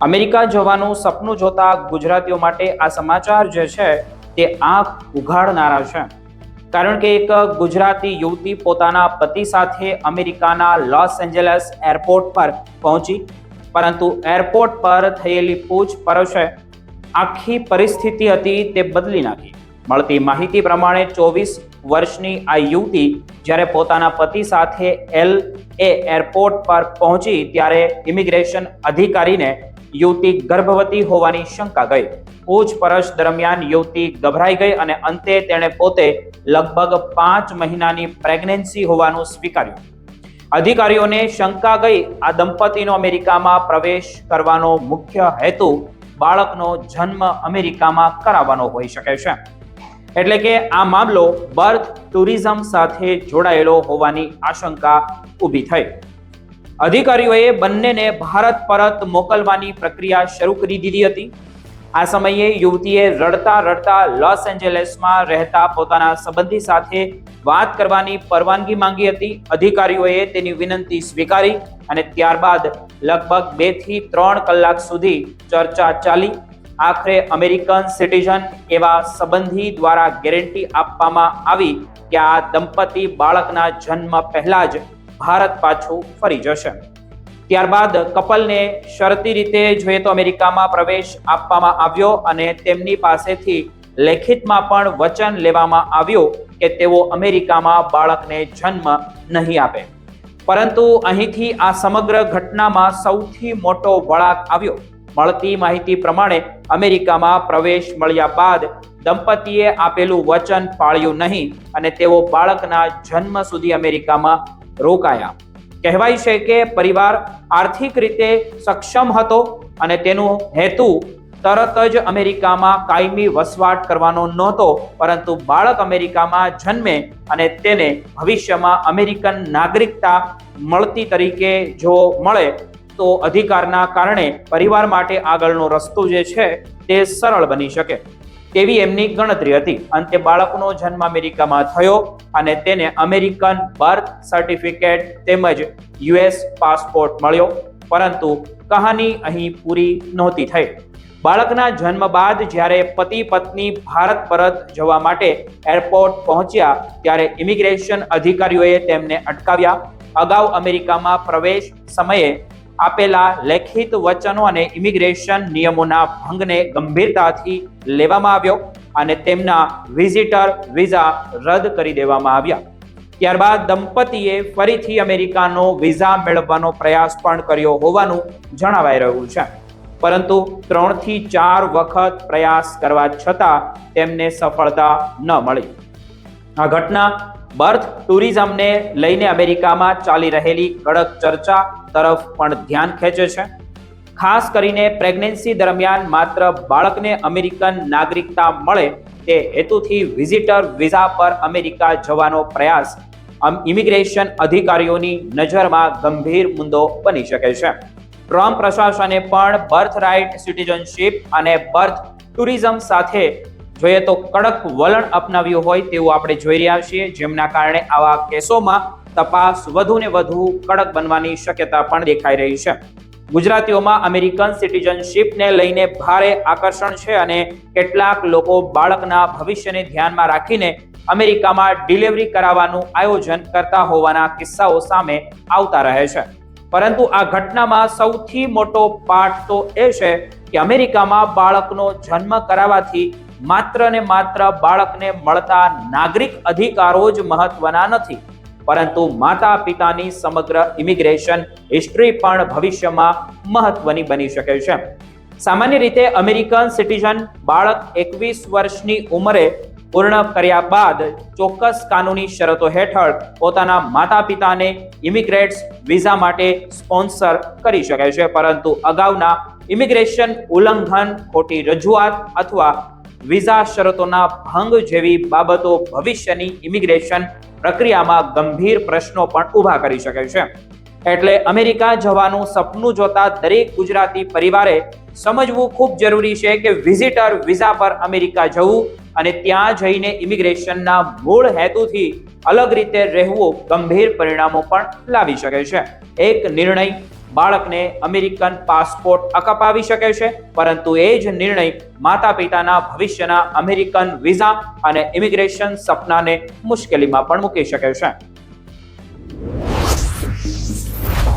America જવાનું સપનું જોતા ગુજરાતીઓ માટે આ સમાચાર જે છે તે આંખ ઉઘાડનારા છે, કારણ કે એક ગુજરાતી યુવતી પોતાના પતિ સાથે અમેરિકાના લોસ એન્જલસ એરપોર્ટ પર પહોંચી, પરંતુ એરપોર્ટ પર થયેલી પૂછપરછે આખી પરિસ્થિતિ હતી તે બદલી નાખી. મળતી માહિતી પ્રમાણે 24 વર્ષની આ યુવતી જ્યારે પોતાના પતિ સાથે LA એરપોર્ટ પર પહોંચી ત્યારે ઇમિગ્રેશન અધિકારીને યુવતી ગર્ભવતી હોવાની શંકા ગઈ. પૂછપરછ દરમિયાન યુવતી ગભરાઈ ગઈ અને અંતે તેણે પોતે લગભગ 5 મહિનાની પ્રેગ્નન્સી હોવાનું સ્વીકાર્યું. અધિકારીઓને શંકા ગઈ આ દંપતીનો અમેરિકામાં પ્રવેશ કરવાનો મુખ્ય હેતુ બાળકનો જન્મ અમેરિકામાં કરાવવાનો હોઈ શકે છે, એટલે કે આ મામલો બર્થ ટુરિઝમ સાથે જોડાયેલો હોવાની આશંકા ઊભી થઈ. અધિકારીઓએ બંનેને ભારત પરત મોકલવાની પ્રક્રિયા શરૂ કરી દીધી હતી. આ સમયે યુવતીએ રડતા રડતા લોસ એન્જલસમાં રહેતા પોતાના સંબંધી સાથે વાત કરવાની પરવાનગી માંગી હતી. અધિકારીઓએ તેની વિનંતી સ્વીકારી અને ત્યારબાદ લગભગ 2 થી 3 કલાક સુધી ચર્ચા ચાલી. આખરે અમેરિકન સિટીઝન એવા સંબંધી દ્વારા ગેરંટી આપવામાં આવી કે આ દંપતી બાળકના જન્મ પહેલા જ ભારત પાછું ફરી જશે. ત્યારબાદ કપલને શરતી રીતે જોઈએ તો અમેરિકામાં પ્રવેશ આપવામાં આવ્યો અને તેમની પાસેથી લેખિતમાં પણ વચન લેવામાં આવ્યું કે તેઓ અમેરિકામાં બાળકને જન્મ નહીં આપે. પરંતુ અહીંથી આ સમગ્ર ઘટનામાં સૌથી મોટો વળાંક આવ્યો. મળતી માહિતી પ્રમાણે અમેરિકામાં પ્રવેશ મળ્યા બાદ દંપતીએ આપેલું વચન પાળ્યું નહીં અને તેઓ બાળકના જન્મ સુધી અમેરિકામાં રોકાયા. કહેવાય છે કે પરિવાર આર્થિક રીતે સક્ષમ હતો અને તેનો હેતુ તરત જ અમેરિકામાં કાયમી વસવાટ કરવાનો નહોતો, પરંતુ બાળક અમેરિકામાં જન્મે અને તેને ભવિષ્યમાં અમેરિકન નાગરિકતા મળતી તરીકે જો મળે તો અધિકારના કારણે પરિવાર માટે આગળનો રસ્તો જે છે તે સરળ બની શકે તેવી એમની ગણતરી હતી. અંતે બાળકનો જન્મ અમેરિકામાં થયો અને તેને અમેરિકન બર્થ સર્ટિફિકેટ તેમજ US પાસપોર્ટ મળ્યો. પરંતુ કહાની અહીં પૂરી નહોતી થઈ. બાળકના જન્મ બાદ જ્યારે પતિ પત્ની ભારત પરત જવા માટે એરપોર્ટ પહોંચ્યા ત્યારે ઇમિગ્રેશન અધિકારીઓએ તેમને અટકાવ્યા. અગાઉ અમેરિકામાં પ્રવેશ સમયે આપેલા લેખિત વચનો અને ઇમિગ્રેશન નિયમોના ભંગને ગંભીરતાથી લેવામાં આવ્યો અને તેમના વિઝિટર વિઝા રદ કરી દેવામાં આવ્યા. ત્યારબાદ દંપતીએ ફરીથી અમેરિકાનો વિઝા મેળવવાનો પ્રયાસ પણ કર્યો હોવાનું જણાવાઈ રહ્યું છે, પરંતુ 3 થી 4 વખત પ્રયાસ કરવા છતાં તેમને સફળતા ન મળી. આ ઘટના બર્થ ટુરિઝમને લઈને અમેરિકામાં ચાલી રહેલી કડક ચર્ચા તરફ પણ ધ્યાન ખેંચે છે. ખાસ કરીને પ્રેગ્નન્સી દરમિયાન માત્ર બાળકને અમેરિકન નાગરિકતા મળે તે હેતુથી વિઝિટર વિઝા પર અમેરિકા જવાનો પ્રયાસ ઇમિગ્રેશન અધિકારીઓની નજરમાં ગંભીર મુદ્દો બની શકે છે. ટ્રમ્પ પ્રશાસને પણ બર્થ રાઇટ સિટીઝનશીપ અને બર્થ ટુરિઝમ સાથે જોઈએ તો કડક વલણ અપનાવ્યું હોય તેવું આપણે જોઈ રહ્યા છીએ, જેમના કારણે આવા કેસોમાં તપાસ વધુ ને વધુ કડક બનવાની શક્યતા પણ દેખાઈ રહી છે. ગુજરાતીઓમાં અમેરિકન સિટીઝનશીપને લઈને ભારે આકર્ષણ છે અને કેટલાક લોકો બાળકના ભવિષ્યને ધ્યાનમાં રાખીને અમેરિકામાં ડિલિવરી કરાવવાનું આયોજન કરતા હોવાના કિસ્સાઓ સામે આવતા રહે છે. પરંતુ આ ઘટનામાં સૌથી મોટો પાઠ તો એ છે કે અમેરિકામાં બાળકનો જન્મ કરાવવાથી માત્ર ને માત્ર બાળકને મળતા નાગરિક અધિકારો જ મહત્વના નથી, પરંતુ માતા પિતાની સમગ્ર ઇમિગ્રેશન હિસ્ટ્રી પણ ભવિષ્યમાં મહત્વની બની શકે છે. સામાન્ય રીતે અમેરિકન સિટીઝન બાળક 21 વર્ષની ઉંમરે પૂર્ણ કર્યા બાદ ચોક્કસ કાનૂની શરતો હેઠળ પોતાના માતા પિતાને ઇમિગ્રેટ્સ વિઝા માટે સ્પોન્સર કરી શકે છે, પરંતુ અગાઉના ઇમિગ્રેશન ઉલ્લંઘન, ખોટી રજૂઆત અથવા વિઝા શરતોના ભંગ જેવી બાબતો ભવિષ્યની ઇમિગ્રેશન પ્રક્રિયામાં ગંભીર પ્રશ્નો પણ ઊભા કરી શકે છે. એટલે અમેરિકા જવાનું સપનું જોતા દરેક ગુજરાતી પરિવારે સમજવું ખૂબ જરૂરી છે કે વિઝિટર વિઝા પર અમેરિકા જવું અને ત્યાં જઈને ઇમિગ્રેશનના મૂળ હેતુથી અલગ રીતે રહેવું ગંભીર પરિણામો પણ લાવી શકે છે. એક નિર્ણય બાળકને અમેરિકન પાસપોર્ટ અપાવી શકે છે, પરંતુ એ જ નિર્ણય માતા પિતાના ભવિષ્યના અમેરિકન વિઝા અને ઇમિગ્રેશન સપનાને મુશ્કેલીમાં પણ મૂકી શકે છે.